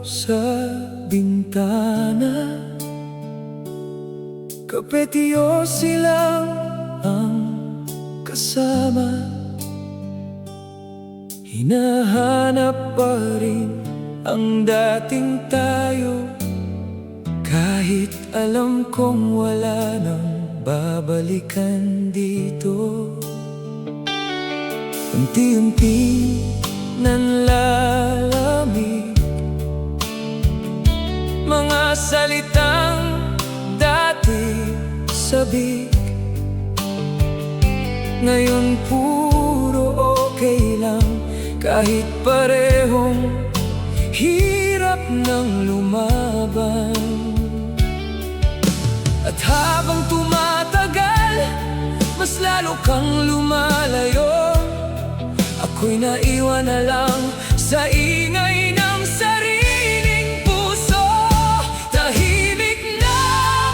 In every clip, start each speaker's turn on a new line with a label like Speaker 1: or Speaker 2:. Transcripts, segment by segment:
Speaker 1: sa bintana. Kapetiyo silang ang kasama. Hinahanap pa rin ang dating tayo, kahit alam kong wala nang babalikan dito. Unti-unti nanlalamig mga salitang dati sabik. Ngayon puro okay lang, kahit parehong hirap ng lumaban. At habang tumatagal, mas lalo kang lumalayo. Ako'y naiwan na lang sa ingay ng sariling puso. Tahimik na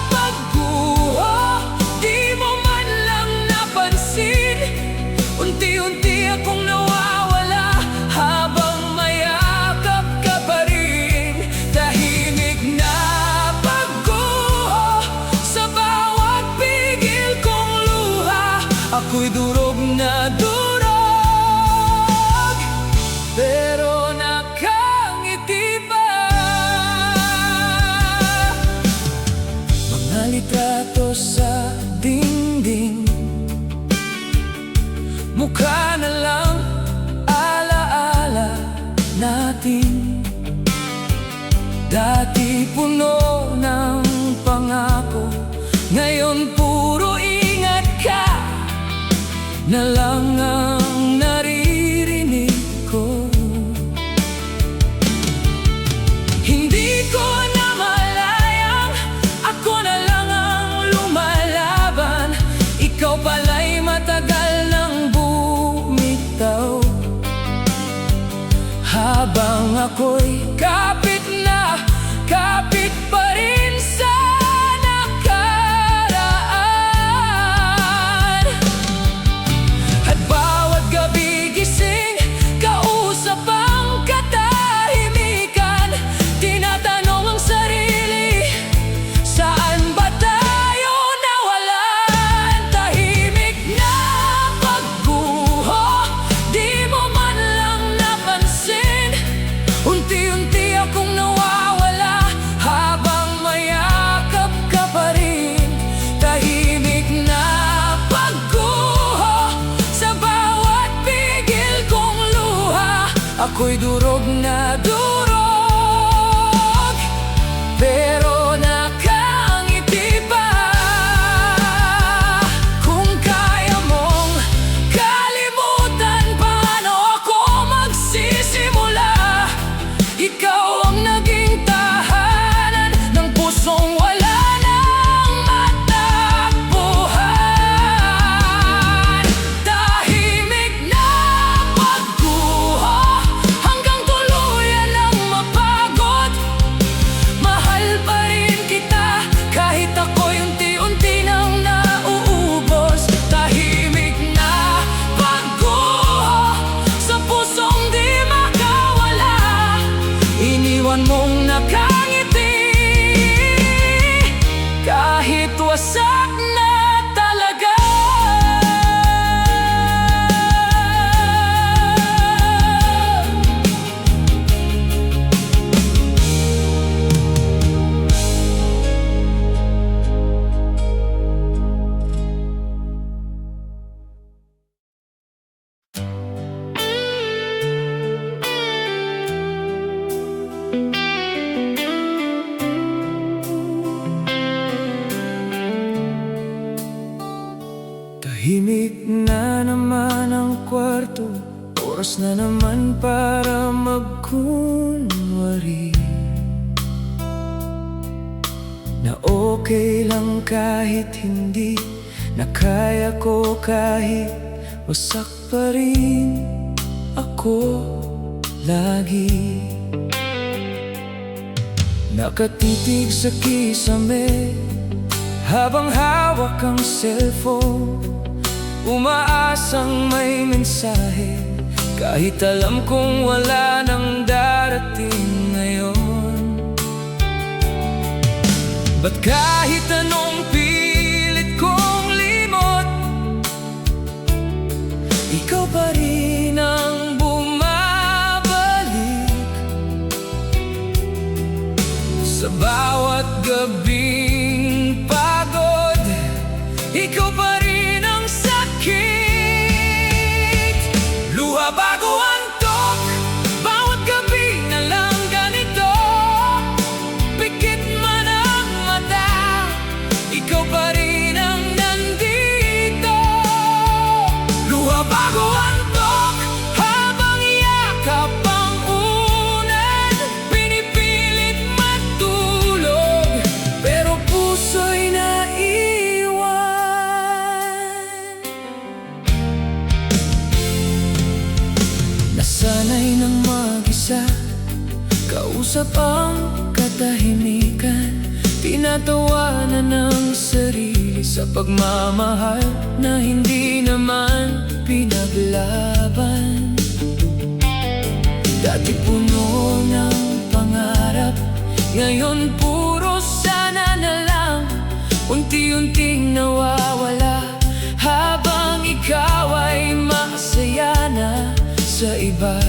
Speaker 1: pagguho, di mo man lang napansin. Unti-unti akong nawawala habang mayakap ka pa rin. Tahimik na pagguho, sa bawat pigil kong luha. Ako'y durog na durog, pero nakangiti pa. Mga litrato sa dingding, mukha na lang alaala natin. Dati puno ng pangako, ngayon puro ingat ka na lang ang naririnig ko. Hindi ko na malayang ako na lang ang lumalaban. Ikaw pala'y matagal nang bumitaw, habang ako'y kapit pa rin sa nakaraan. At bawat gabi gising, kausap ang katahimikan. Tinatanong ang sarili, saan ba tayo nawalan? Tahimik na pagguho, di mo man lang napansin. Unti-unti akong nawawala habang mayakap ka pa rin. Tahimik na pagguho, sa bawat pigil kong luha. Ako'y durog na durog, pero nakangiti pa. Kung kaya mong kalimutan, paano ako magsisimula? Ikaw ang naging tahanan ng pusong wala nang matakbuhan. Tahimik na pagguho, hanggang tuluyan ang mapagod. Mahal pa rin kita, kahit ako'y unti-unti nang nauubos. Tahimik na pagguho, sa pusong di makawala. Iniwan mong nakangiti, kahit wasak na talaga. Tahimik na naman ang kwarto, oras na naman para magkunwari na okay lang kahit hindi na kaya ko, kahit wasak pa rin ako lagi. Nakatitig sa kisame habang hawak ang cellphone, umaasang may mensahe, kahit alam kong wala nang darating ngayon. Ba't kahit anong pilit kong limot, ikaw pa rin ang bumabalik sa bawat gabing pagod. Ikaw pa rin ang sakit, luha bago antok, bawat gabi na lang ganito. Pikit man ang mata, ikaw pa rin ang nandito. Luha bago antok, habang yakap ang unan, pinipilit matulog, pero puso'y naiwan. Nasanay ng mag-isa, kausap ang katahimikan, tinatawanan ng sarili sa pagmamahal na hindi naman pinaglaban. Dati puno ng pangarap, ngayon puro sana na lang, unti-unting nawawala, habang ikaw ay masaya na sa iba.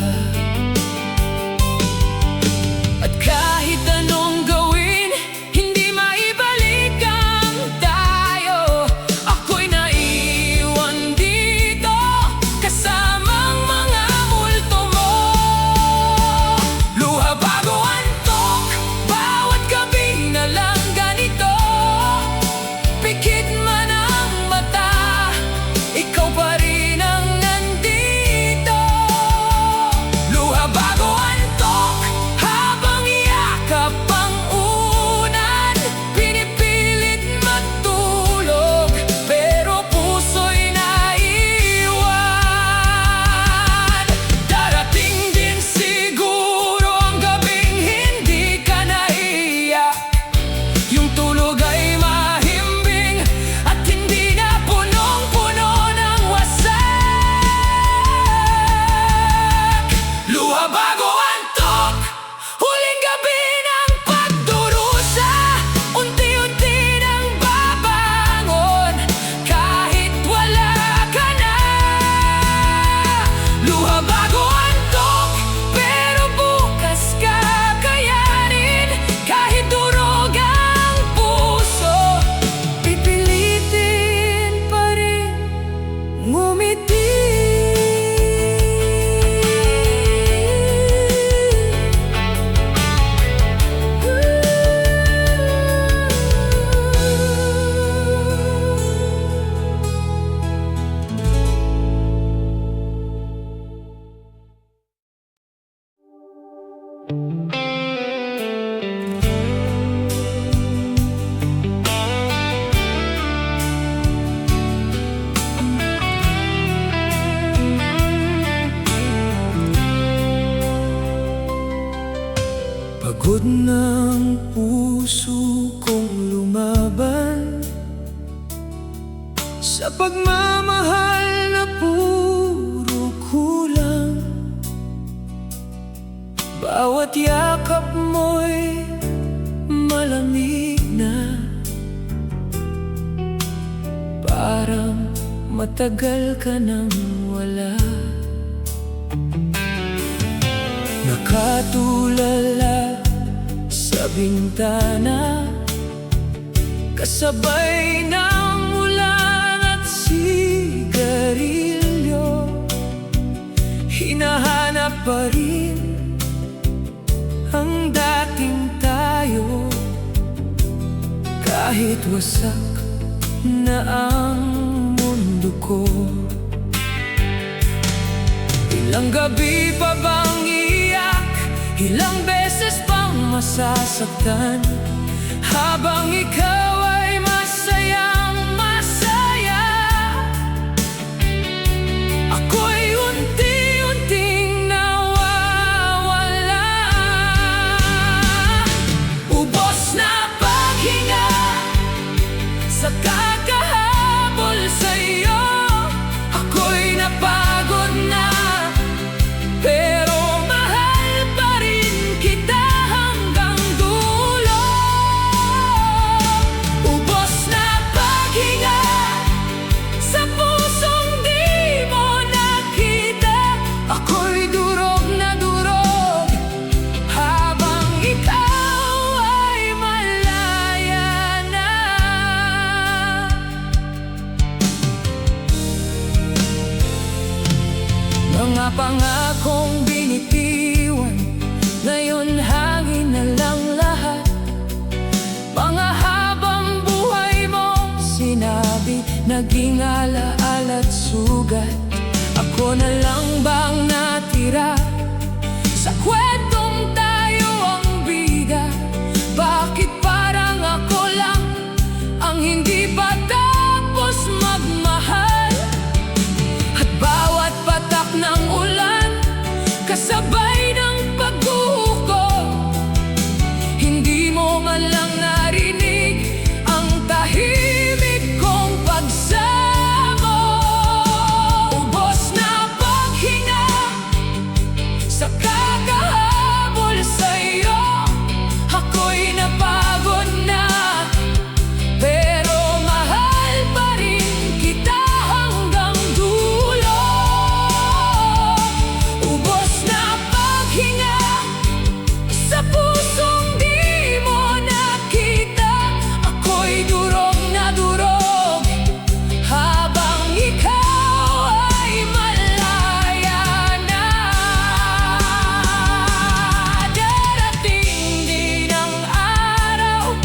Speaker 1: At kahit anong gawin, hindi maibalik ang tayo. Ako'y naiwan dito, kasamang mga multo mo. Luha bago antok, bawat gabi na lang ganito. Pikit man ang mata, ikaw pa rin ang nandito. Luha bago antok, habang yakap ang unan, pinipilit matulog, pero puso'y naiwan. Darating din siguro ang gabing hindi ka naiyak, yung tulog ay mahimbing at hindi na punong-puno ng wasak. Luha bago antok, huling gabi ng pagdurusa, unti-unti nang babangon kahit wala ka na. Luha bago antok, pero bukas kakayanin, kahit durog ang puso, pipilitin pa rin ngumiti. Pagod ng puso kong lumaban sa pagmamahal na puro kulang. Bawat yakap mo'y malamig na, parang matagal ka nang wala. Nakatulala sa bintana, kasabay ng ulan at sigarilyo, hinahanap pa rin ang dating tayo. Kahit wasak na ang mundo ko, ilang gabi pa bang iyak, ilang beses pang masasaktan, habang ikaw ay masayang masaya. Ako'y unti-unting nawawala, ubos na paghinga sa kakahabol sa'yo. Ako'y napagod na, pero mahal pa rin kita hanggang dulo. pangakong binitiwan, ngayon hangin na lang lahat. Mga habang buhay mo sinabi, naging alaala't sugat. Ako na lang bang natira sa kwentong tayo ang bida? Bakit parang ako lang ang hindi pa tapos magmahal? At bawat patak ng ulan kasabay ng pagguko, hindi mo man lang narinig ang tahimik kong pagsamo. Ubos na paghinga sa kakahabol sa'yo, ako'y napagod na, pero mahal pa rin kita hanggang dulo. Ubos na paghinga sa pusong di mo nakita, ako'y durog na durog habang ikaw ay malaya na. Darating din ang araw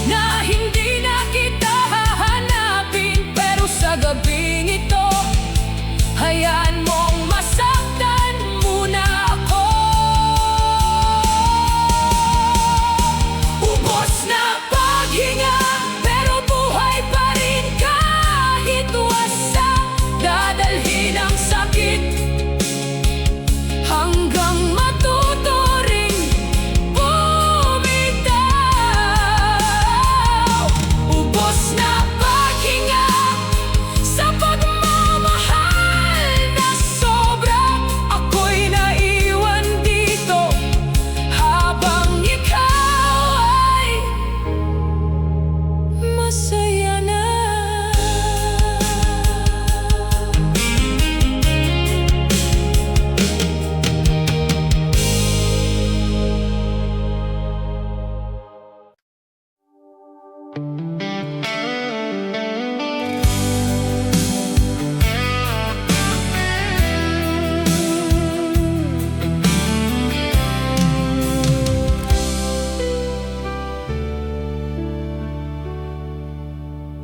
Speaker 1: na hindi na kita hahanapin, pero sa gabing ito, hayaan mong masaktan muna ako. Ubos na paghinga, pero buhay pa rin kahit wasak. Dadalhin ang sakit hanggang matuto ring bumitaw. Ubos na paghinga sa pagmamahal na sobra, ako'y naiwan dito habang ikaw ay masaya na.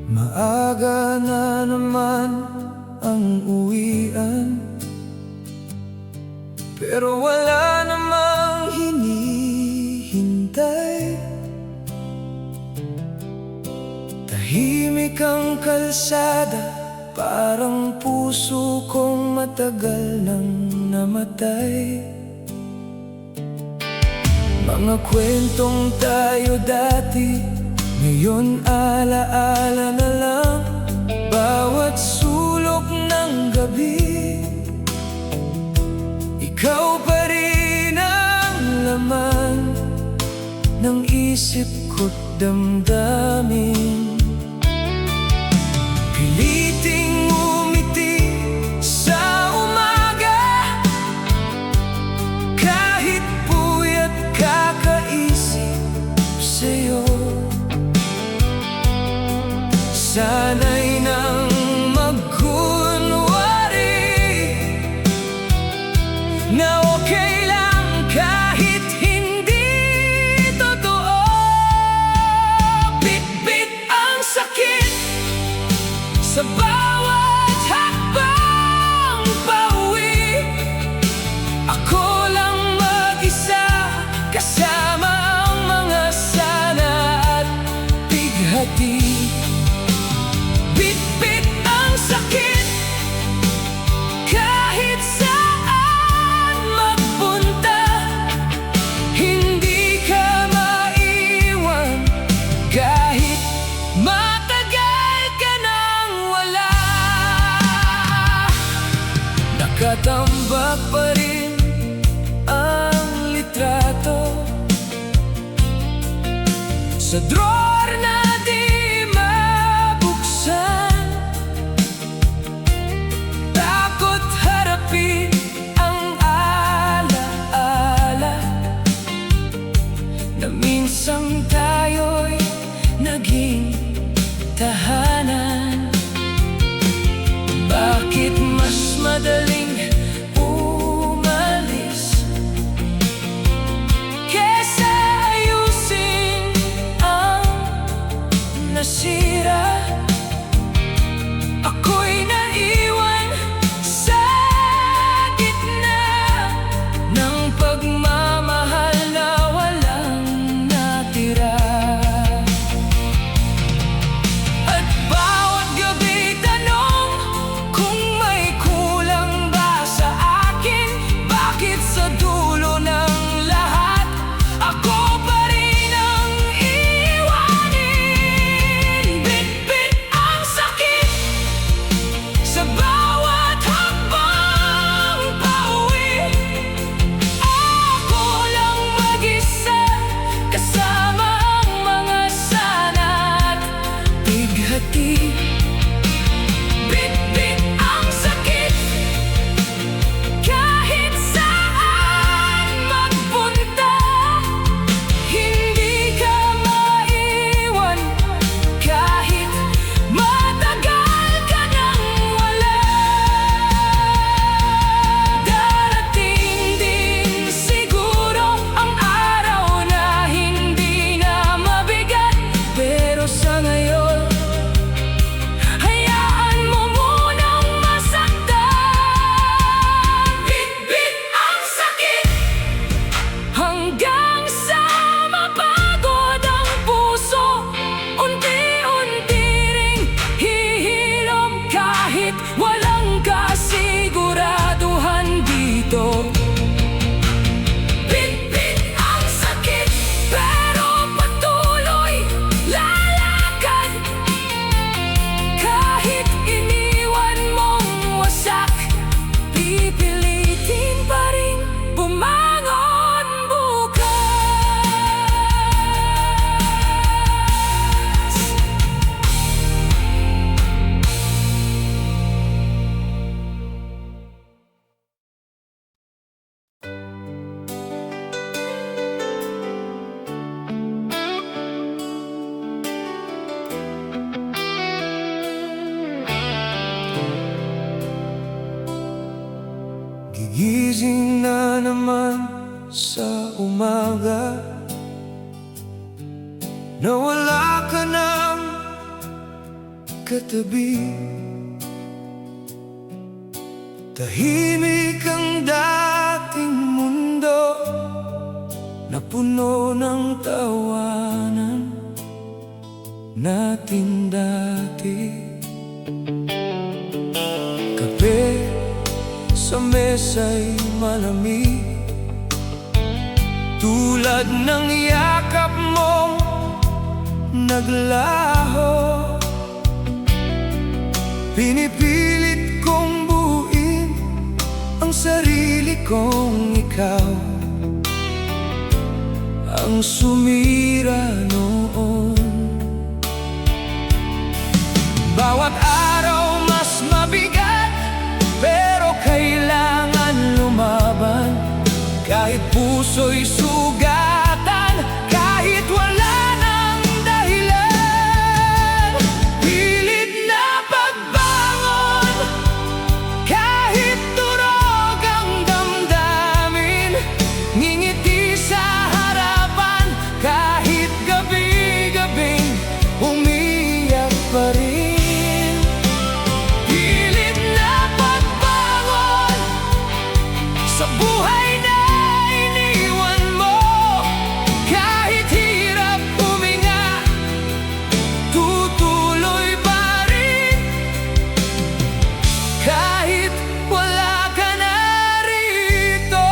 Speaker 1: Maaga na naman ang uwian, pero wala namang hinihintay. Tahimik ang kalsada, parang puso kong matagal nang namatay. Mga kwentong tayo dati, ngayon alaala na lang. Bawat sulok ng gabi, ikaw pa rin ang laman ng isip ko't damdamin. Piliting umiti sa umaga, kahit puyat kakaisip sa'yo. Sana'y nang magkunwari na okay lang kahit hindi totoo. Bit-bit ang sakit sa bawat hakbang pauwi. Ako lang mag-isa kasama ang mga sana at bighati. Bit-bit ang sakit kahit saan magpunta, hindi ka maiwan kahit matagal ka nang wala. Nakatambak pa rin ang litrato sa drawer na di mabuksan. Takot harapin ang alaala na minsan tayo'y naging tahanan. Bakit mas madaling Bit-bit ang sakit, kahit saan magpunta. Hindi ka maiwan, kahit matagal ka nang wala. Darating din siguro ang araw na hindi na mabigat. Pero sa ngayon, hayaan mo munang masaktan. Bit-bit ang sakit, hanggang sa mapagod ang puso. Unti-unti ring hihilom, kahit walang kasiguraduhan dito. Bit-bit ang sakit, pero patuloy lalakad. Kahit iniwan mong wasak, pipilitin pa rin bumangon bukas. Gigising na naman sa umaga, na wala ka nang katabi. Tahimik ang dating mundo, na puno ng tawanan natin dati. Kape sa mesa'y malamig, tulad ng yakap mong naglaho. Pinipilit kong buuin ang sarili kong ikaw ang sumira noon. Bawat araw mas mabigat, pero kailangan lumaban. Kahit puso'y sugatan, kahit wala nang dahilan. Pilit na pagbangon, kahit durog ang damdamin. Ngingiti sa harapan, kahit gabi-gabing umiyak pa rin. Pilit na pagbangon sa buhay na iniwan mo. Kahit hirap huminga, tutuloy pa rin. Kahit wala ka na rito.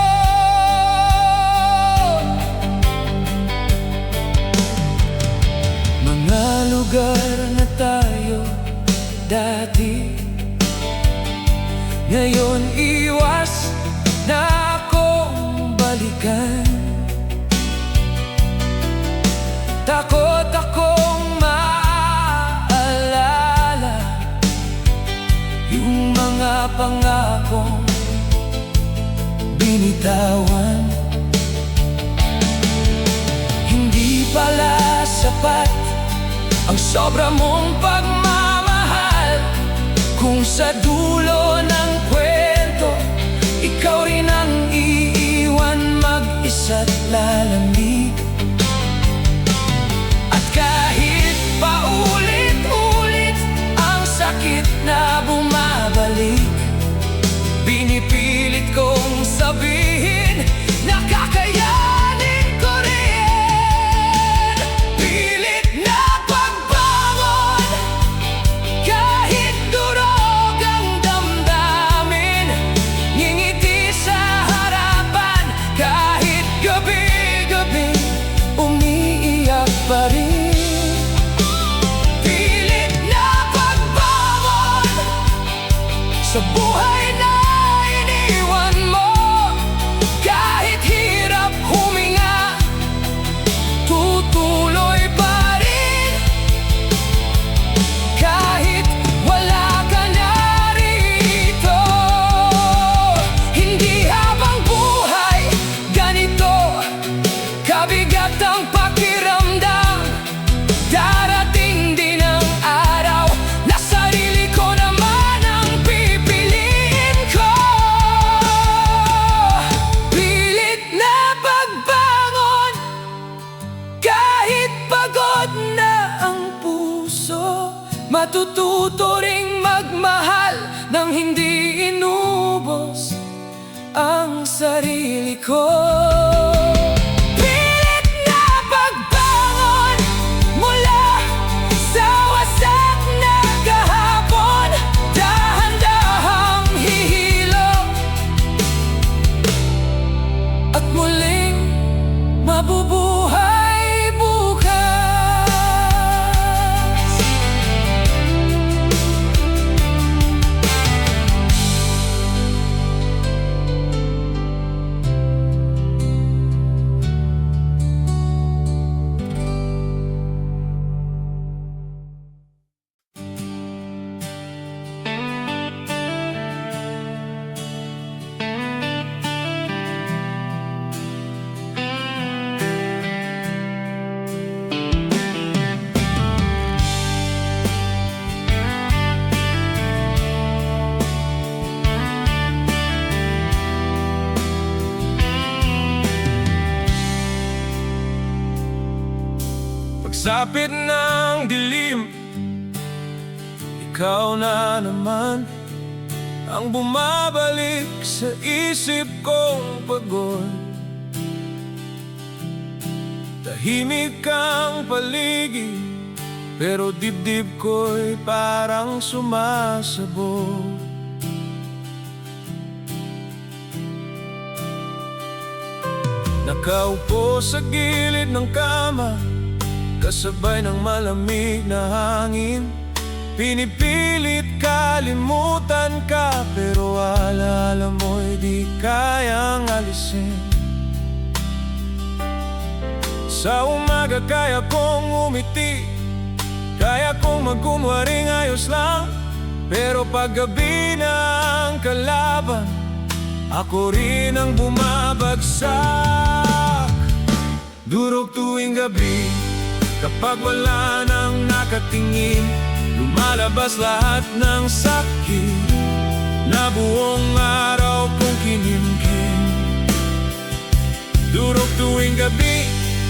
Speaker 1: Mga lugar na tayo dati, ngayon iwas na akong balikan. Takot akong maaalala yung mga pangakong binitawan. Hindi pala sapat ang sobra mong pagmamahal, kung sa dulo ng kwento ikaw rin ang iiwan mag-isa't lalamig. At kahit paulit-ulit ang sakit na bumabalik, pinipilit kong sabihin na kakayanin ko rin. Pilit na pagbangon, kahit durog ang damdamin. Ngingiti sa harapan, kahit gabi-gabi Matututo ring magmahal nang hindi inubos ang sarili ko. Pilit na pagbangon mula sa wasak na kahapon, dahan-dahang hihilo at muling mabubuhay bukas. Pagsapit ng dilim, ikaw na naman ang bumabalik sa isip kong pagod. Tahimik ang paligid, pero dibdib ko'y parang sumasabog. Nakaupo sa gilid ng kama, kasabay ng malamig na hangin. Pinipilit kalimutan ka, pero alaala mo'y di kayang alisin. Sa umaga kaya kong umiti, kaya kong magkunwaring ayos lang, pero paggabi na ang kalaban, ako rin ang bumabagsak. Durog tuwing gabi, kapag wala nang nakatingin, lumalabas lahat ng sakit na buong araw kong kinimkim. Durog tuwing gabi,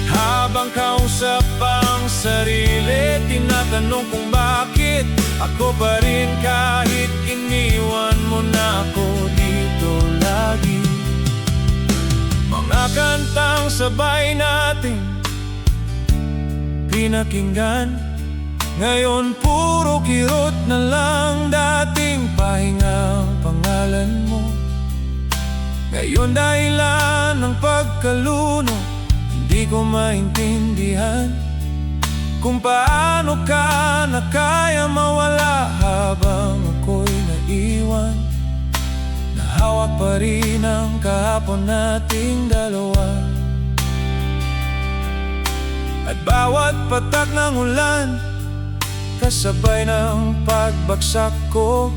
Speaker 1: habang kausap ang sarili, tinatanong kung bakit ako pa rin kahit iniwan mo na ako dito lagi. Mga kantang sabay natin pinakinggan, ngayon puro kirot na lang. Dating pahingang pangalan mo, ngayon dahilan ng pagkalunod. Hindi ko maintindihan kung paano ka na kaya mawala habang ako'y naiwan. Nahawak pa rin ang kahapon nating dalawa, at bawat patak ng ulan kasabay ng pagbagsak ko.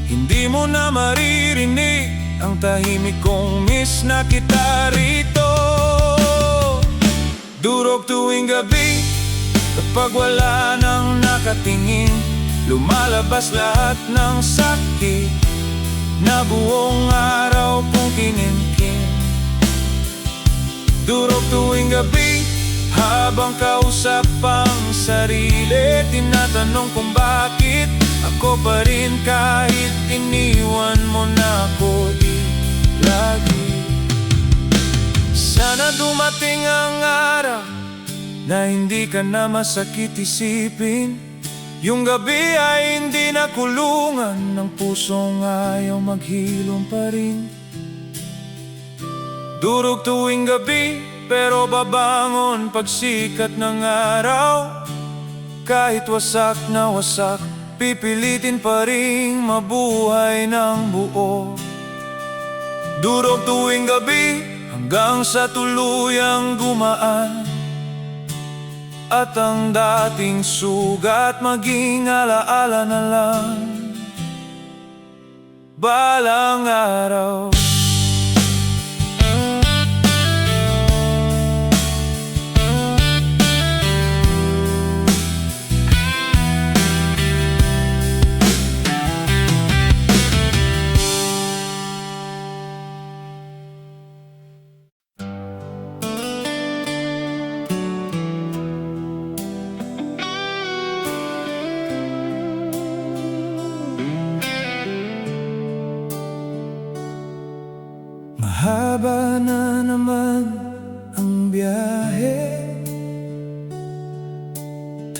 Speaker 1: Hindi mo na maririnig ang tahimik kong miss na kita rito. Durog tuwing gabi, kapag wala nang nakatingin, lumalabas lahat ng sakit na buong araw kong kinimkim. Durog tuwing gabi, habang kausap ang sarili, tinatanong kung bakit ako pa rin kahit iniwan mo na ako di lagi. Sana dumating ang araw na hindi ka na masakit isipin. Yung gabi ay hindi na kulungan ng pusong ayaw maghilom pa rin. Durog tuwing gabi, pero babangon pagsikat ng araw. Kahit wasak na wasak, pipilitin pa rin mabuhay ng buo. Durog tuwing gabi, hanggang sa tuluyang gumaan, at ang dating sugat maging alaala na lang balang araw.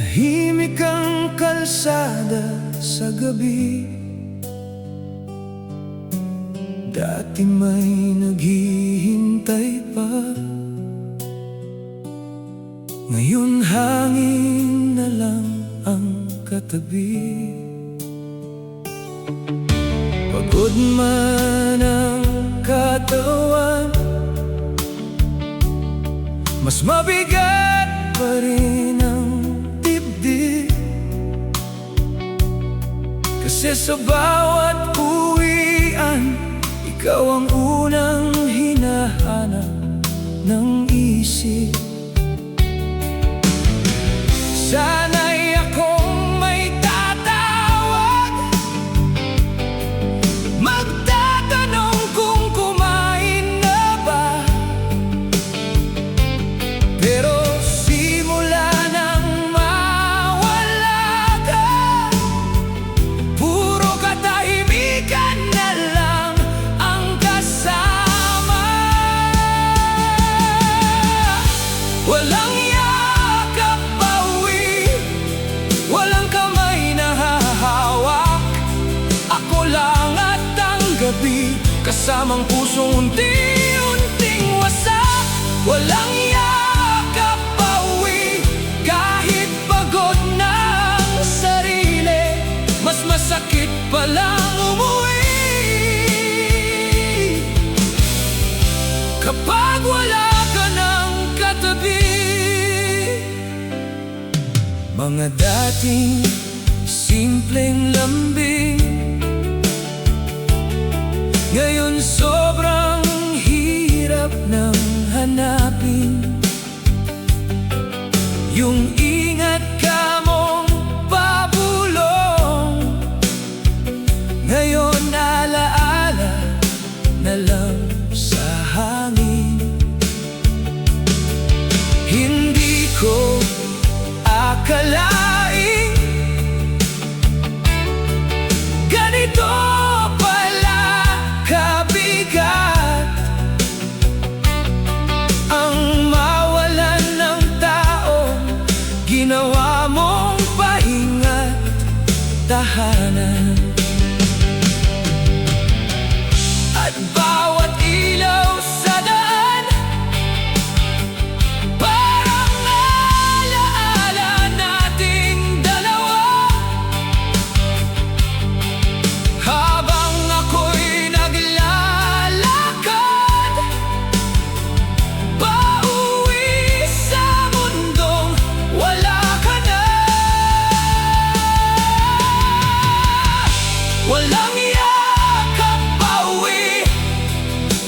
Speaker 1: Tahimik ang kalsada sa gabi. Dati may naghihintay pa, ngayon hangin na lang ang katabi. Pagod man ang katawan, mas mabigat pa rin ang dibdib. Kasi sa bawat uwian, ikaw ang unang hinahanap ng isip. Sana'y akong may tatawag, magtatanong kung kumain na ba. Pero simula nang mawala ka, puro katahimikan na lang ang kasama. Walang yakap pa uwi, walang kamay na hahawak. Ako lang at ang gabi, kasamang pusong unti-unting wasak. Walang yakap pa uwi, kahit pagod na ang sarili, mas masakit palang umuwi kapag wala ka ng katabi. Mga dating simpleng lambing, ngayon sobrang hirap nang hanapin. Yung ingat ka mong pabulong, ngayon alaala na lang sa hangin. Hindi ko akalaing ganito pala kabigat ang mawalan ng tao. Ginawa mong pahinga't tahanan, at bawat ilaw sa daan parang alaala nating dalawa. Habang ako'y naglalakad pauwi sa mundong wala ka na, walang yakap pa uwi,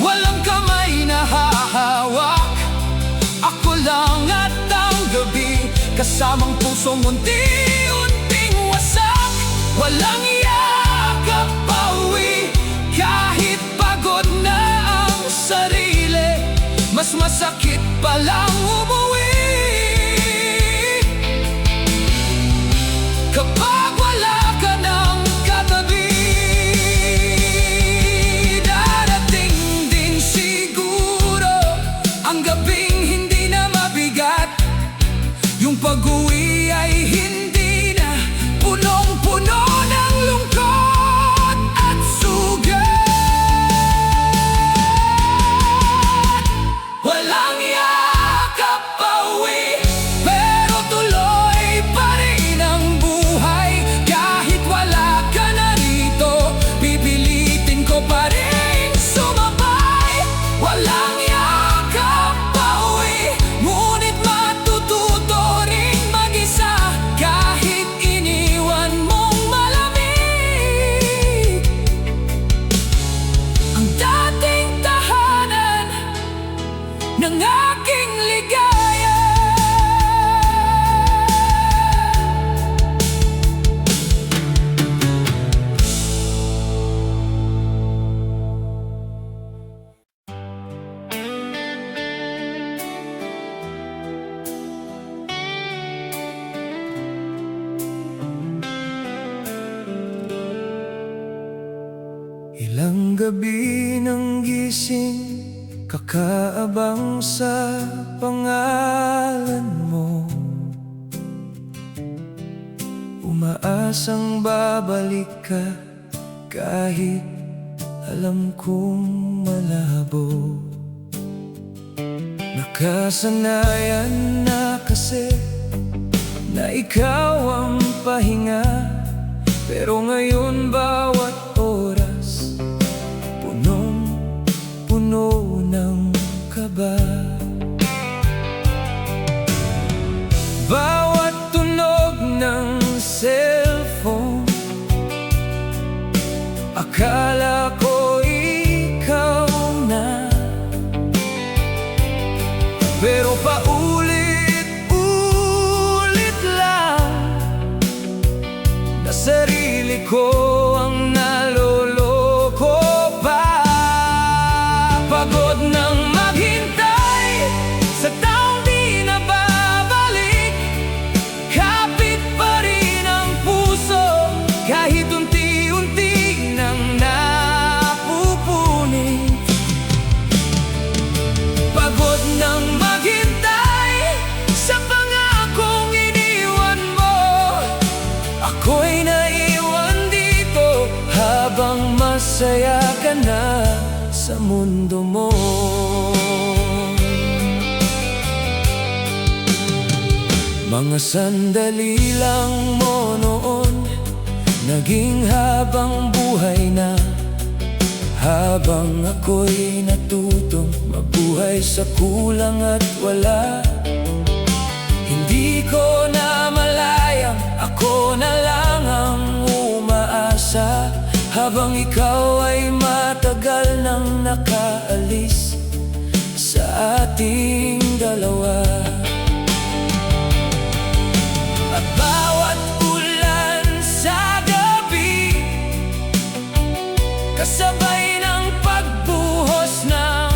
Speaker 1: walang kamay na hahawak. Ako lang at ang gabi, kasamang pusong unti-unting wasak. Walang yakap pa uwi, kahit pagod na ang sarili, mas masakit palang umuwi kapag wala ka ng katabi. Darating din siguro ang gabing hindi na mabigat, yung pag-uwi ay hindi na punong-puno ng lungkot at sugat. Walang yakap pa uwi, pero tuloy pa rin ang buhay. Kahit wala ka na rito, pipilitin ko pa rin sumabay. Walang yakap pa uwi, ngunit matututo rin mag-isa kahit iniwan mong malamig ang dating tahanan ng aking ligaya. Ilang gabi nang gising, kakaabang sa pangalan mo. pag-asang babalik ka, kahit alam kong malabo. Nakasanayan na kasi na ikaw ang pahinga, pero ngayon bawat oras punong-puno ng kaba. Bawat tunog ng cellphone, akala ko ikaw na, pero paulit-ulit lang na sarili ko ang naloloko pa. Pagod nang maghintay sa taong di na babalik, kapit pa rin ang puso kahit unti-unti nang napupunit. Pagod nang maghintay sa pangakong iniwan mo, ako'y naiwan dito habang masaya ka na sa mundo mo. Mga sandali lang mo noon, naging habang buhay na, habang ako'y natutong mabuhay sa kulang at wala. Hindi ko na malayang ako na lang ang umaasa, habang ikaw ay matagal nang nakaalis sa ating dalawa. At bawat ulan sa gabi, kasabay ng pagbuhos ng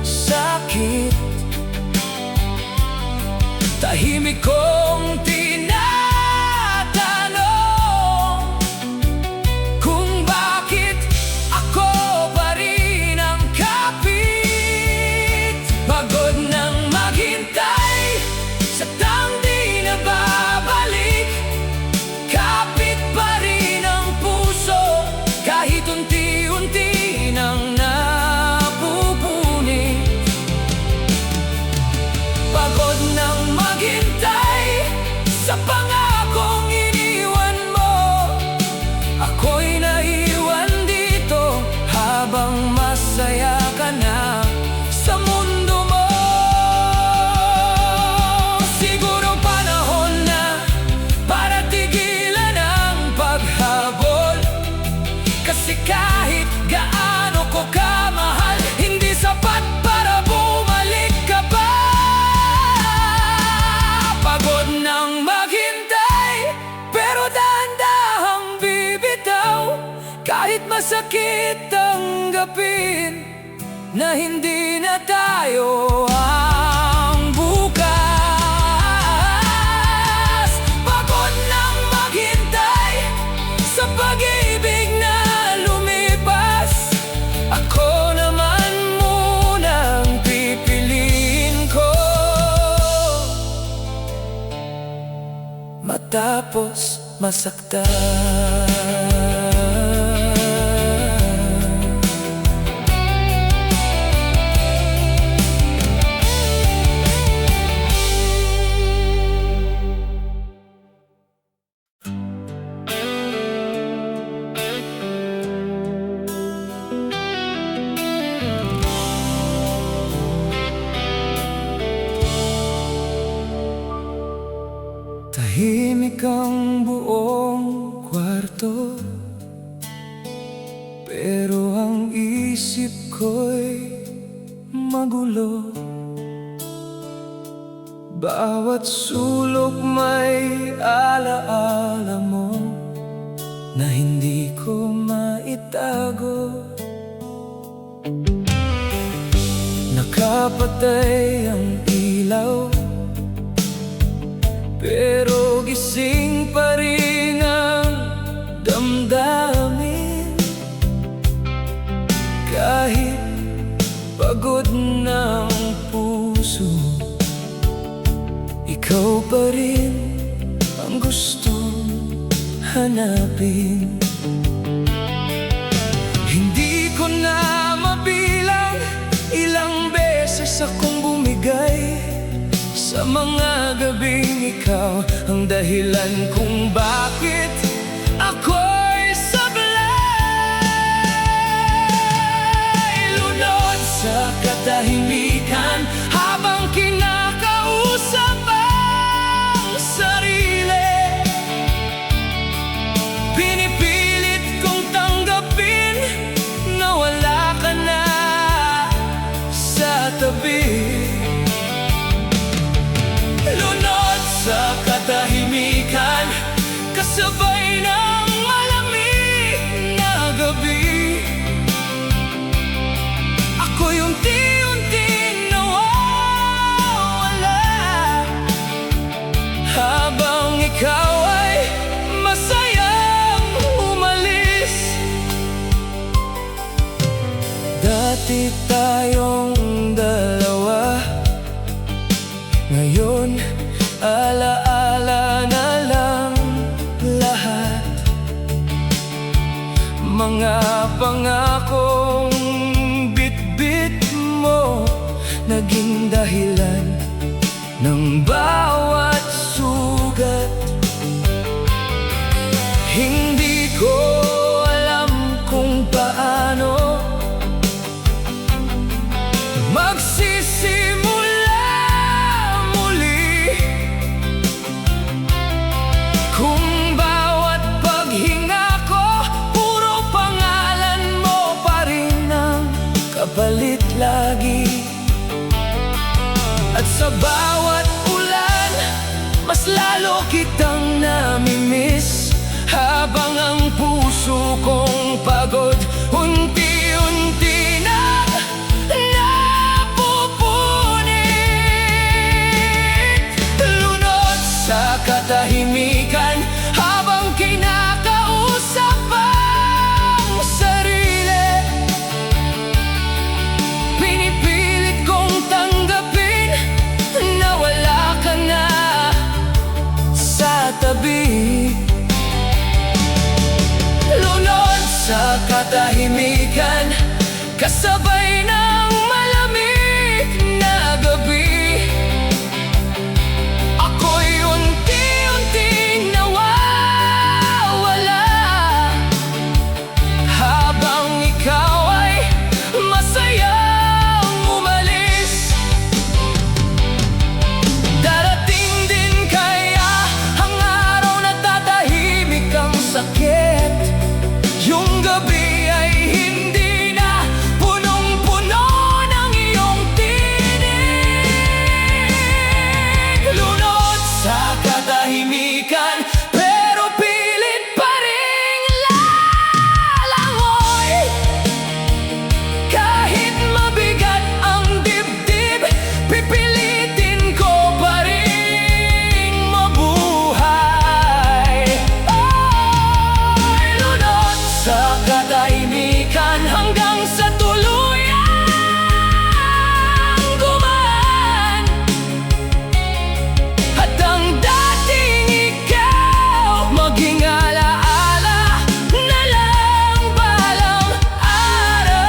Speaker 1: sakit, tahimik kong tinatanong kung bakit ako pa rin ang kapit. Pagod nang maghintay sa taong di na babalik, kapit pa rin ang puso kahit unti-unti nang napupunit. Pagod nang maghintay sa pangakong iniwan mo, ako'y naiwan dito habang masaya ka na sa mundo mo. Siguro panahon na para tigilan ang paghabol, kasi kahit gaano ko kamahal, hindi sapat para bumalik ka pa. Pagod nang maghintay, pero dahan-dahang bibitaw, kahit masakit tanggapin na hindi na tayo ang bukas. Pagod nang maghintay sa pag-ibig na lumipas, ako naman munang pipiliin ko matapos masaktan. Tahimik ang buong kwarto, pero ang isip ko'y magulo. Bawat sulok may alaala mo na hindi ko maitago. Nakapatay ang ilaw, pero gising pa rin ang damdamin. Kahit pagod ng puso, ikaw pa rin ang gustong hanapin. Hindi ko na mabilang ilang beses akong bumigay sa mga gabing ikaw ang dahilan kung bakit ako'y sablay. Lunod sa katahimikan habang kinakausap ang sarili. Pinipilit kong tanggapin na wala ka na sa tabi. Lunod sa katahimikan kasabay ng malamig na gabi. Ako'y unti-unting nawawala habang ikaw ay masayang umalis. Dati tayong dalawa, ngayon alaala na lang lahat. Mga pangakong bit-bit mo naging dahilan ng bawat sugat. Hindi ko alam kung paano magsisimula muli, kung bawat paghinga ko puro pangalan mo pa rin ang kapalit lagi. At sa bawat ulan mas lalo kitang namimiss, habang ang puso kong pagod unti-unti na napupunit. Lunod sa katahimikan habang kinakausap ang sarili. Pinipilit kong tanggapin na wala ka na sa tabi. Lunod sa katahimikan kasabay ng malamig na gabi. Ako'y unti-unting nawawala habang ikaw ay masayang umalis. Darating din kaya ang araw na tatahimik ang sakit. Yung gabi ay hindi na punong-puno ng iyong tinig. Lunod sa katahimikan pero pilit pa rin lalangoy. Kahit mabigat ang dibdib, pipilitin ko pa rin mabuhay. Ay, lunod sa katahimikan hanggang sa tuluyang gumaan. At ang dating ikaw maging alaala na lang balang araw.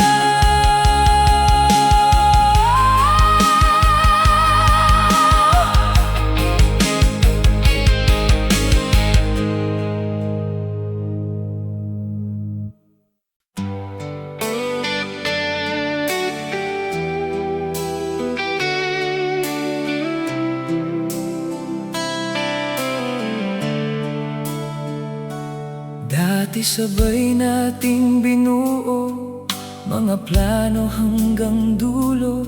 Speaker 1: Dati sabay nating binuo mga plano hanggang dulo.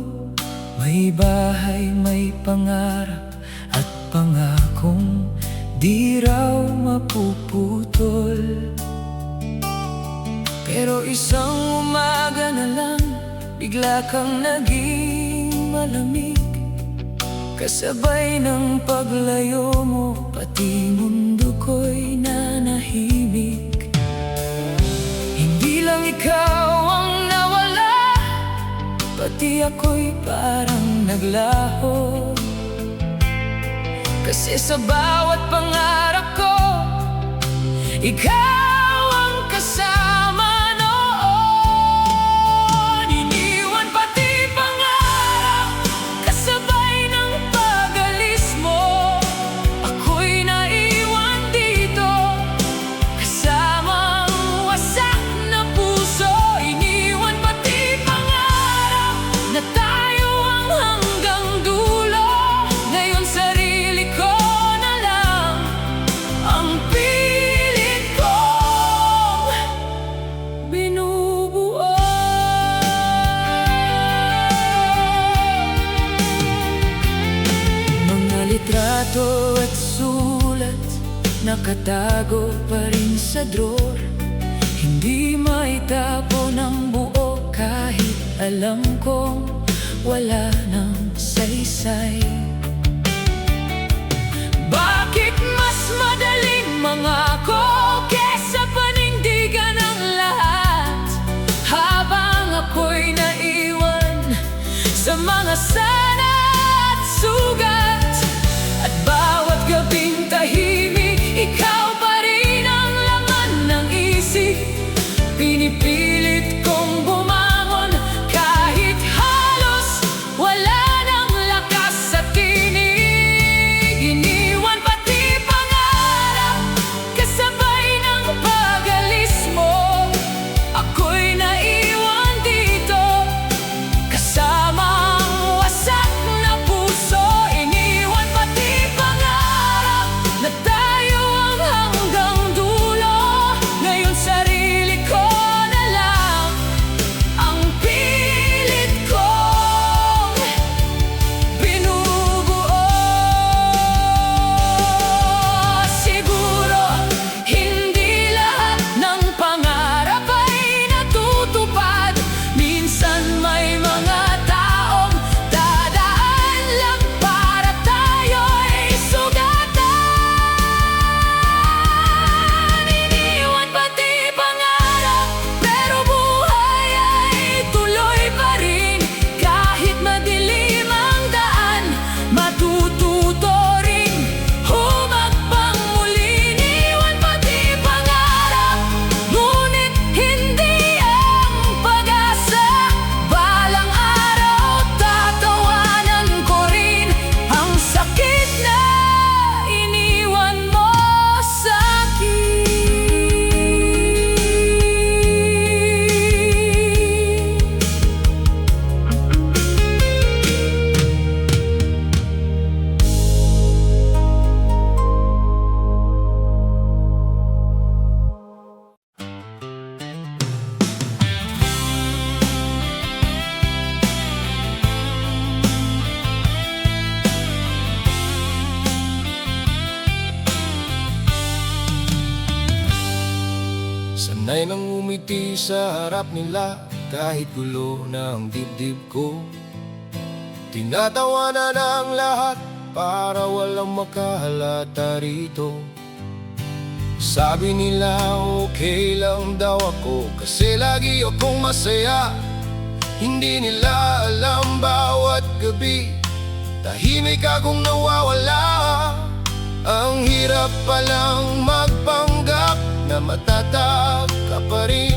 Speaker 1: May bahay, may pangarap at pangakong di raw mapuputol. Pero isang umaga na lang bigla kang naging malamig. Kasabay ng paglayo mo, pati mundo ko'y nanahimik. Hindi lang ikaw ang nawala, pati ako'y parang naglaho. Kasi sa bawat pangarap ko,
Speaker 2: ikaw ang kasama noon. Iniwan pati pangarap, kasabay ng pag-alis mo. Ako'y naiwan dito, kasamang wasak na puso. Iniwan pati pangarap na tayo ang hanggang dulo. Ngayon sarili ko na lang ang pilit kong binubuo. Mga litrato at sulat nakatago pa rin sa drawer. Hindi maitapo ng buo kahit alam kong wala ng saysay. Bakit mas madaling mangako kesa panindigan ang lahat, habang ako'y naiwan sa mga sana at sugat? At bawat gabing tahimik, ikaw pa rin ang laman ng isip. Pinipilit kong bumangon kahit halos wala ng lakas sa tinig. Iniwan pati pangarap, kasabay ng pag-alis mo. Ako'y naiwan dito, kasama ang wasak na puso. Iniwan pati pangarap na tayo ang hanggang dulo. Ngayon sarili ko na lang ang pilit kong binubuo. Siguro hindi lahat ng pangarap ay natutupad. Minsan may mga taong dadaan lang para tayo'y sugatan. Iniwan pati pangarap, pero buhay ay tuloy pa rin. Kahit madilim ang daan, matututo rin humakbang muli. Iniwan pati pangarap, ngunit hindi ang pag-asa. Balang araw tatawanan ko rin ang sakit na iniwan mo sa'kin.
Speaker 1: Sanay nang umiti sa harap nila kahit gulo na ang dibdib ko. Tinatawanan ang lahat para walang makahalata rito. Sabi nila okay lang daw ako kasi lagi akong masaya. Hindi nila alam bawat gabi tahimik akong nawawala. Ang hirap palang magpanggap na matatag ka pa rin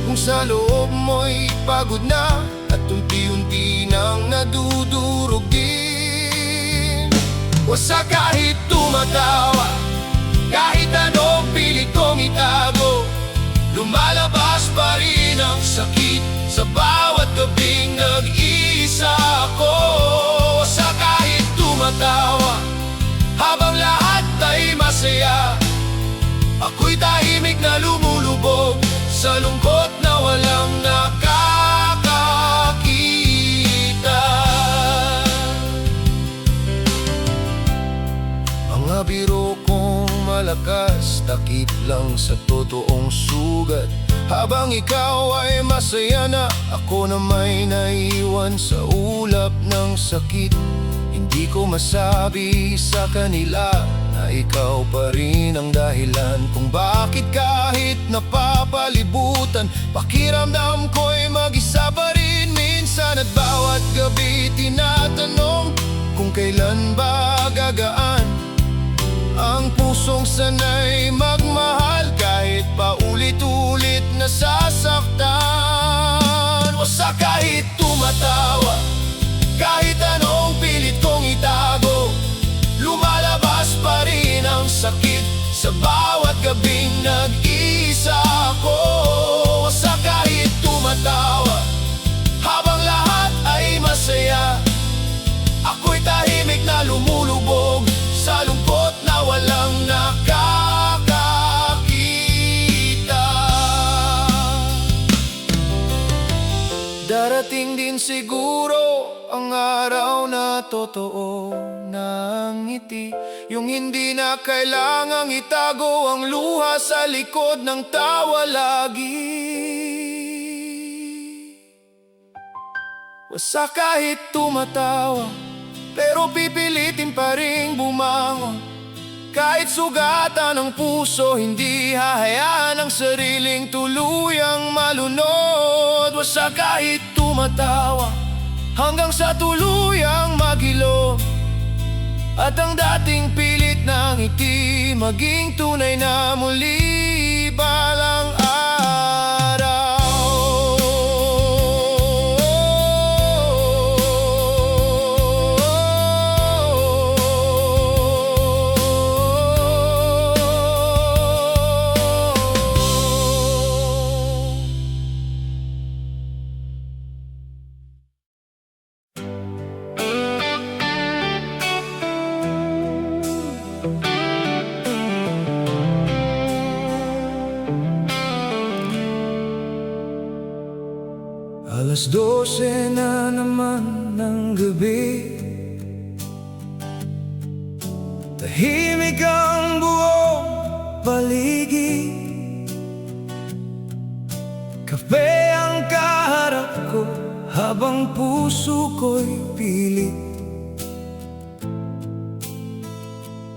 Speaker 1: kung sa loob mo'y pagod na at unti-unti nang nadudurog din. Wasak kahit tumatawa, kahit anong pilit kong itago, lumalabas pa rin ang sakit sa bawat gabing nag-iisa ako. Wasak kahit tumatawa, habang lahat ay masaya, ako'y tahimik na lumulubog sa lungkot na walang nakakakita. Mga biro kong malakas, takip lang sa totoong sugat. Habang ikaw ay masaya na, ako na may naiwan sa ulap ng sakit. Hindi ko masabi sa kanila na ikaw pa rin ang dahilan kung bakit kahit napapalibutan, pakiramdam ko'y mag-isa pa rin minsan. At bawat gabi tinatanong kung kailan ba gagaan ang pusong sanay magmahal. nasasaktan. O sa kahit tumatawa, kahit anong pilit kong itago, lumalabas pa rin ang sakit sa bawat gabing nag-iisa ako. O sa kahit tumatawa, habang lahat ay masaya, ako'y tahimik na lumulubog sa lungkot na walang nakakakita. Darating din siguro ang araw na totoo ng ngiti, yung hindi na kailangang itago ang luha sa likod ng tawa lagi. Sa kahit tumatawa, pero pipilitin pa rin bumangon. Kahit sugatan ng puso, hindi hahayaan ang sariling tuluyang malunod. Sa kahit tumatawa, hanggang sa tuluyang magilo, at ang dating pilit ng ngiti maging tunay na muli balang araw. Alas 12 na naman ng gabi, tahimik ang buong paligid. Kape ang kaharap ko habang puso ko'y pilit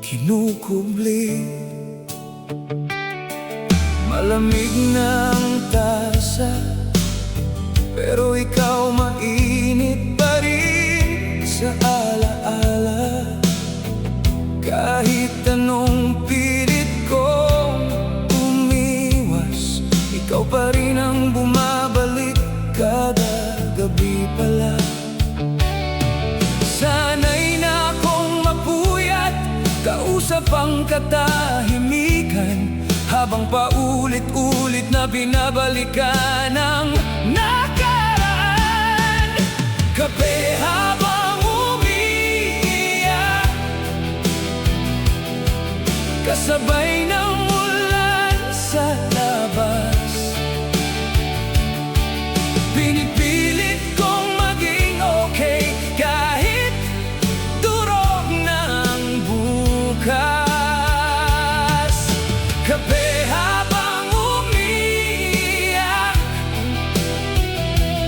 Speaker 1: kinukubli. Malamig na ang tasa, pero ikaw mainit pa rin sa alaala. Kahit anong pilit kong umiwas, ikaw pa rin ang bumabalik kada gabi pala. Sana'y na akong mapuyat, kausap ang katahimikan, habang paulit-ulit na binabalikan ang nakaraan. Kape habang umiiyak, kasabay ng ulan sa labas. Pinipilit kong maging okay kahit durog ng bukas. Kape habang umiiyak,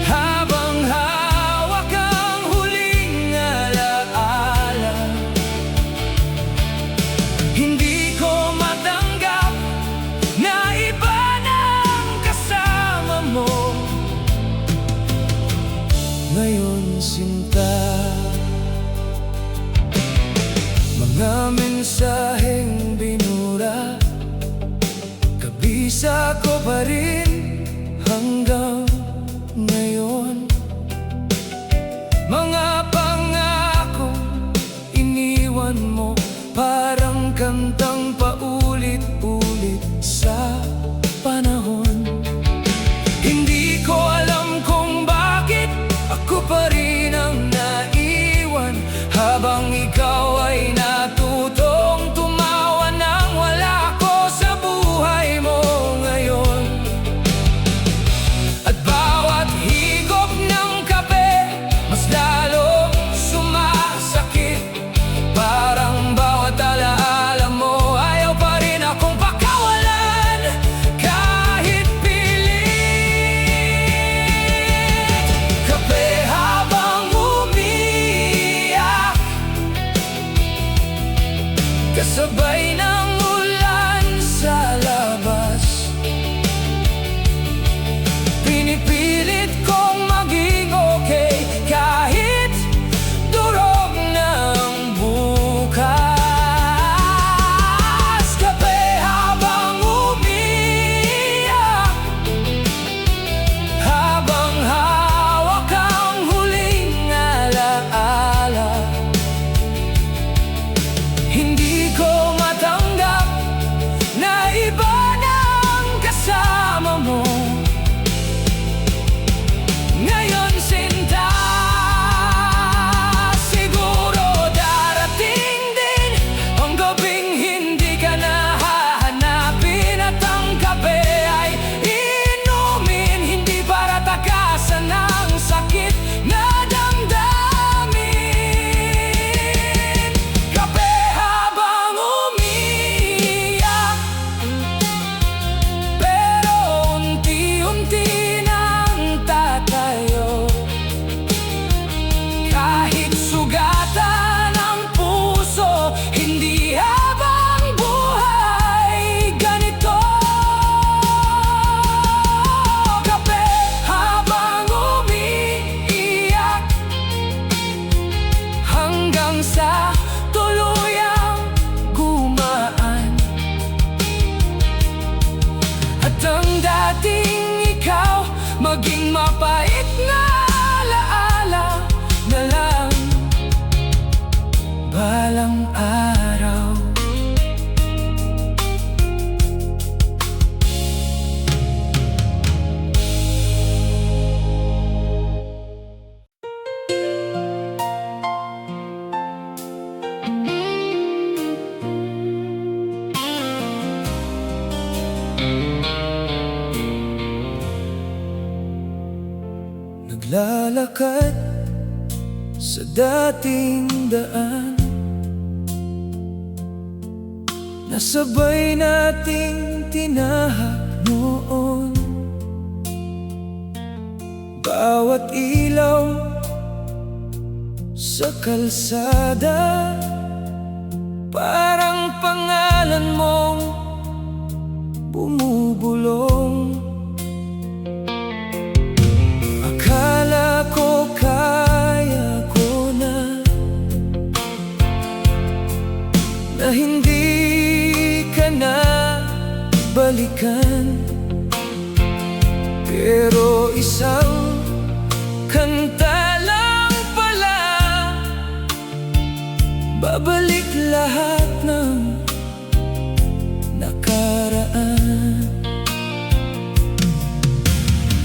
Speaker 1: habang hawak ang huling alaala. Hindi ko matanggap na iba ng kasama mo ngayon, sinta. Mga mensaheng binura, kabisa ko pa rin hanggang ngayon. Mga pangakong iniwan mo, parang kantang paulit-ulit sa panahon. Hindi ko alam kung bakit ako pa rin ang naiwan, habang ikaw ay natutong tumawa nang wala ako sa buhay mo ngayon. At bawat higop ng kape mas lalong sumasakit, parang bawat alaala mo ayaw pa rin akong pakawalan kahit pilit. Kape habang umiiyak, kasabay ng ulan sa labas. Pinipilit kong maging okay kahit durog ng bukas. Kape habang umiiyak, Naglalakad sa dating daan, nasabay nating tinahak noon. Bawat ilaw sa kalsada, parang pangalan mong bumubulong. Akala ko kaya ko na hindi ka na balikan, pero isang kanta lang pala, babalik lahat ng nakaraan.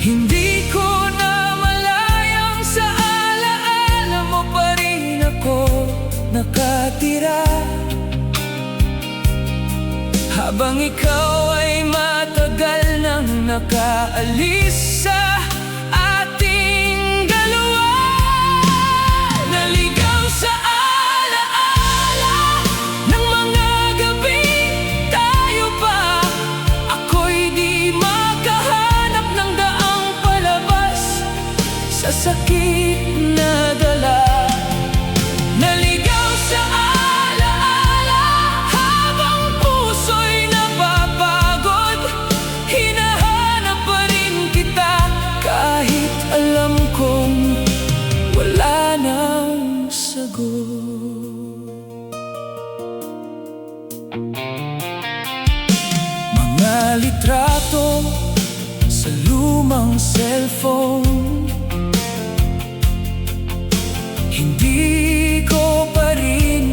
Speaker 1: Hindi ko na malayang sa alaala mo pa rin ako nakatira, habang ikaw ay matagal nang nakaalis sa ating dalawa. Naligaw sa alaala ng mga gabing tayo pa, ako'y di makahanap ng daang palabas sa sakit na dala. Naligaw sa alaala habang puso'y napapagod, hinahanap pa rin kita kahit alam kong wala nang sagot. Mga litrato sa lumang cellphone, hindi ko pa rin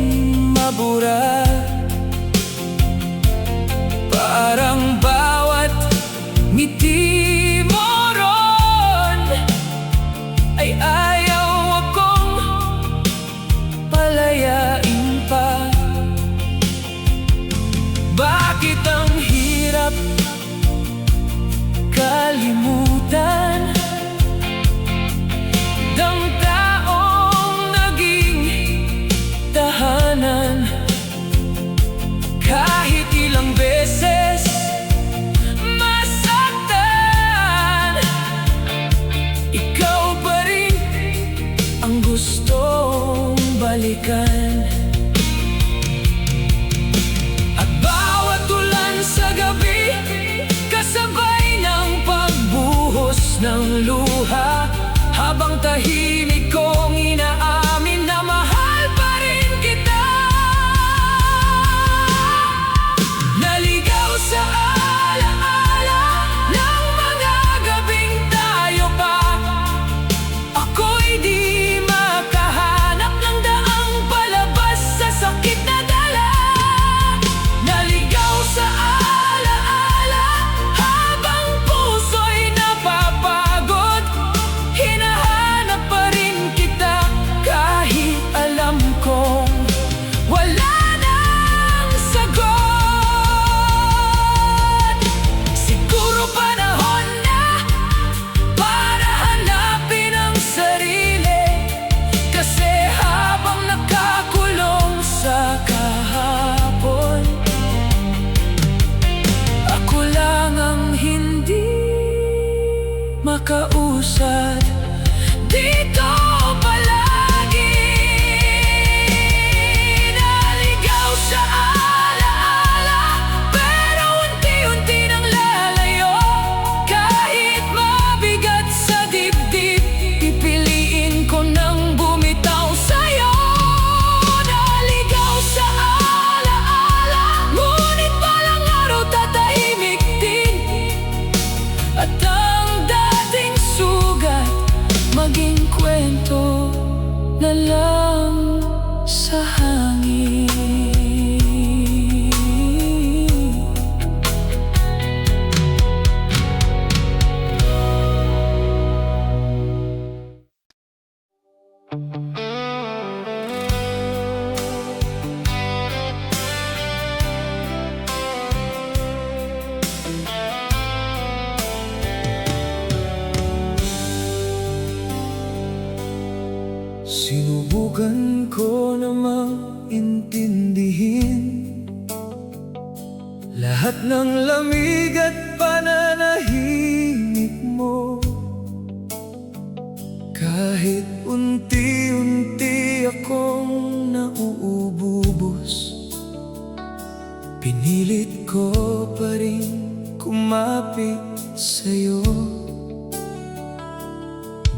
Speaker 1: mabura. Parang bawat ngiti mo ron ay ayaw akong palayain pa. Bakit ang hirap kalimutan ng taong naging tahanan? Kahit ilang beses masaktan, ikaw pa rin ang gustong balikan. At bawat ulan sa gabi, kasabay ng pagbuhos ng luha, habang tahimik kong inaamin na mahal pa rin kita. Naligaw sa alaala ng mga gabing tayo pa, ako'y di makahanap ng daang palabas sa sakit na dala. Naligaw sa alaala habang puso'y napapagod, hinahanap pa rin kita kahit alam kong wala nang sagot. Siguro panahon na para hanapin ang sarili, kasi habang nakakulong sa kahapon, ako lang ang hindi makausad dito palagi. Naligaw sa alaala, pero unti-unti nang lalayo. Kahit mabigat sa dibdib, pipiliin ko nang bumitaw sa'yo. Naligaw sa alaala, ngunit balang araw tatahimik din, at ang dating sugat maging kwento Subukan ko namang intindihin lahat ng lamig at pananahimik mo. Kahit unti-unti akong nauubos, pinilit ko pa rin kumapit sa'yo.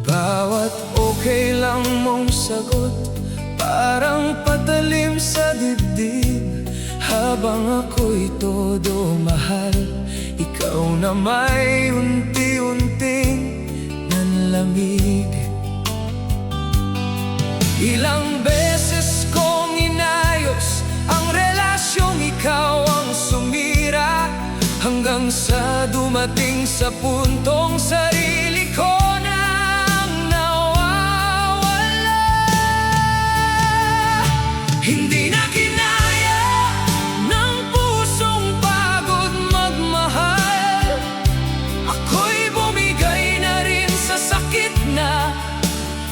Speaker 1: Bawat okay lang mong sagot parang patalim sa dibdib. Habang ako'y todo mahal, ikaw na may unti-unting nanlamig. Ilang beses kong inayos ang relasyong ikaw ang sumira, hanggang sa dumating sa puntong sarili ko nang nawawala. Hindi na kinaya ng pusong pagod magmahal. Ako'y bumigay na rin sa sakit na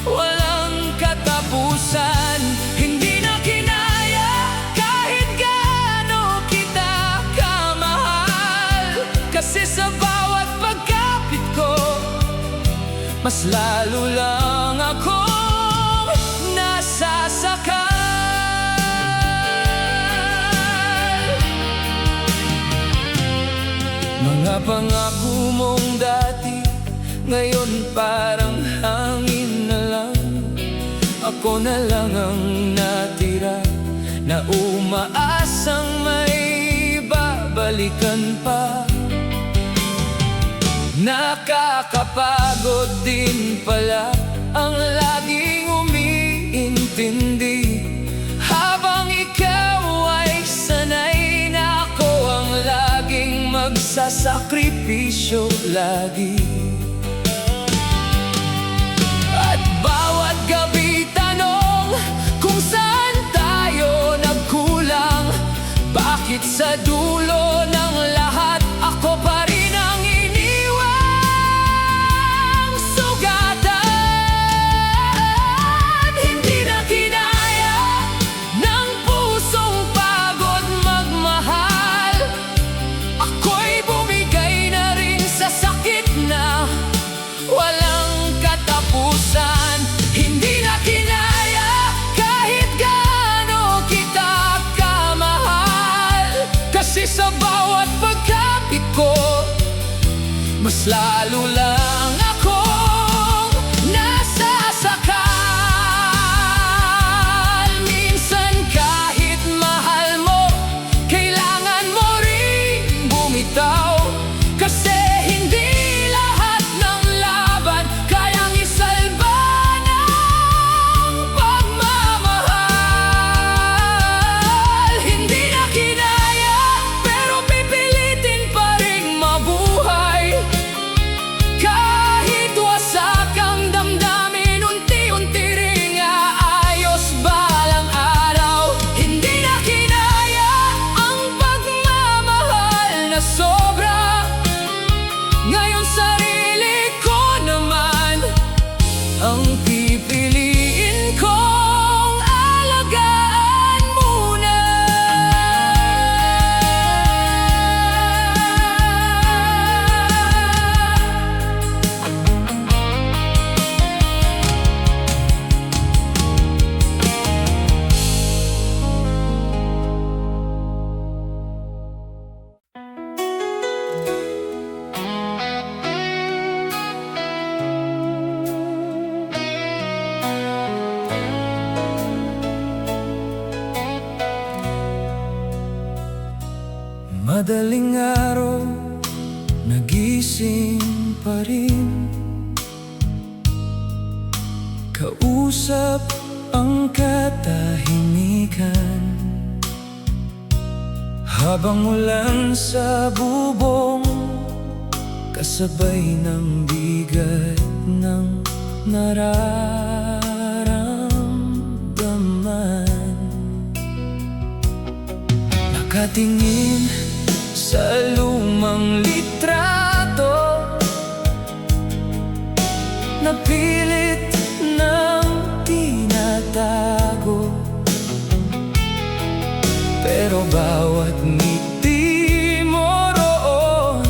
Speaker 1: walang katapusan. Hindi na kinaya kahit gaano kita kamahal, kasi sa bawat pagkapit ko mas lalo lang akong nasasakal. Mga pangako mong dati ngayon parang hangin na lang. Ako na lang ang natira na umaasang may babalikan pa. Nakakapagod din pala ang laging umiintindi, habang ikaw ay sanay na ako ang laging magsasakripisyo lagi. At bawat gabi tanong kung saan tayo nagkulang, bakit sa dulo ng lahat ako pa rin ang iniwang sugatan. Hindi na kinaya ng pusong pagod magmahal. Ako'y bumigay na rin sa sakit na walang katapusan. Hindi na kinaya kahit gaano kita kamahal, kasi sa bawat pagkapit ko mas lalo lang akong nasasakal. Minsan kahit mahal mo, kailangan mo ring bumitaw, kasi hindi lahat ng laban kayang isalba ng pagmamahal. Hindi na kinaya pero pipilitin pa ring mabuhay. Kahit wasak ang damdamin, unti-unti ring aayos balang araw. Hindi na kinaya ang pagmamahal na sobra. Ngayon sarili ko naman ang pipiliin kong alagaan muna. Madaling araw, nagising pa rin, kausap ang katahimikan, habang ulan sa bubong, kasabay ng bigat ng nararamdaman. Nakatingin sa lumang litrato, napilit ng tinatapos. bawat ngiti mo roon,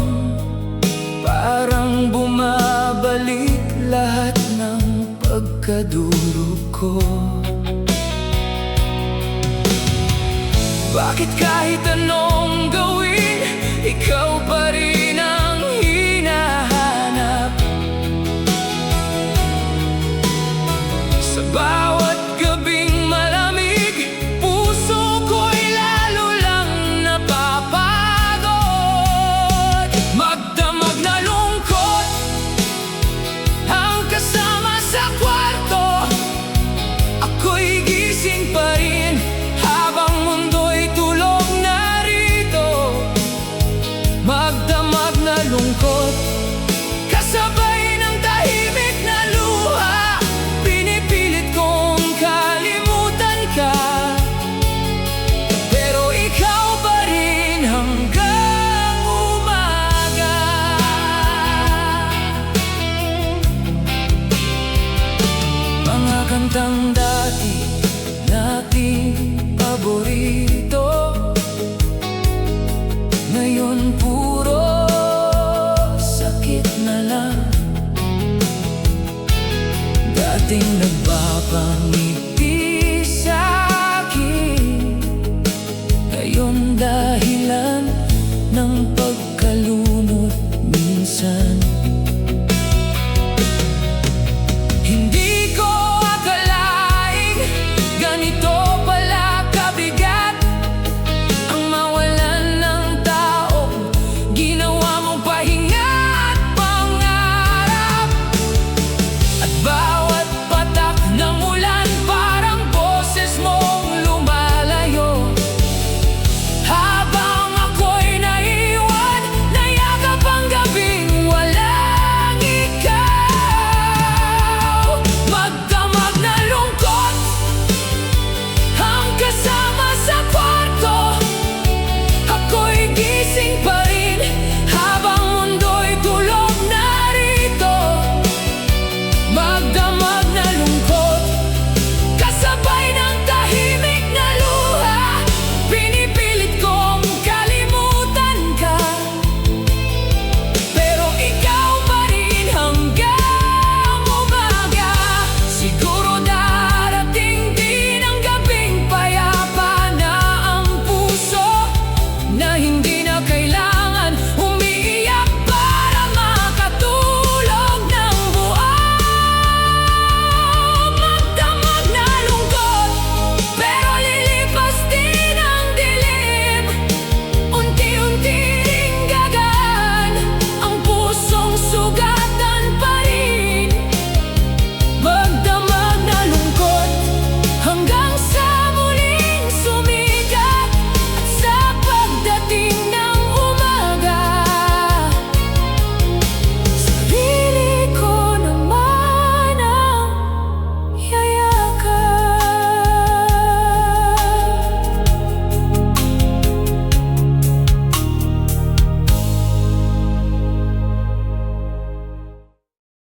Speaker 1: parang bumabalik lahat ng pagkadurog ko. Bakit kahit anong gawin, ikaw pa rin ang hinahanap? Sa bawat gabing malamig, puso ko'y lalo lang napapagod. Magdamag na lungkot ang kasama sa kwarto, ako'y gising pa rin habang mundo'y tulog na rito. Magdamag na lungkot kasabay ng tahimik na luha, pinipilit kong kalimutan ka, pero ikaw pa rin hanggang umaga. Mga kantang dati nating paborito, ngayon puro sakit na lang. Dating nagpapangiti sa'kin, ngayon dahilan ng pagkalunod minsan. Hindi ko akalaing ganito pala kabigat ang mawalan ng taong ginawa mong pahinga at pangarap. At bawat patak ng ulan parang boses mong lumalayo, habang ako'y naiwan, nayakap ang gabing walang ikaw. Magdamag na lungkot ang kasama sa kwarto, ako'y gising pa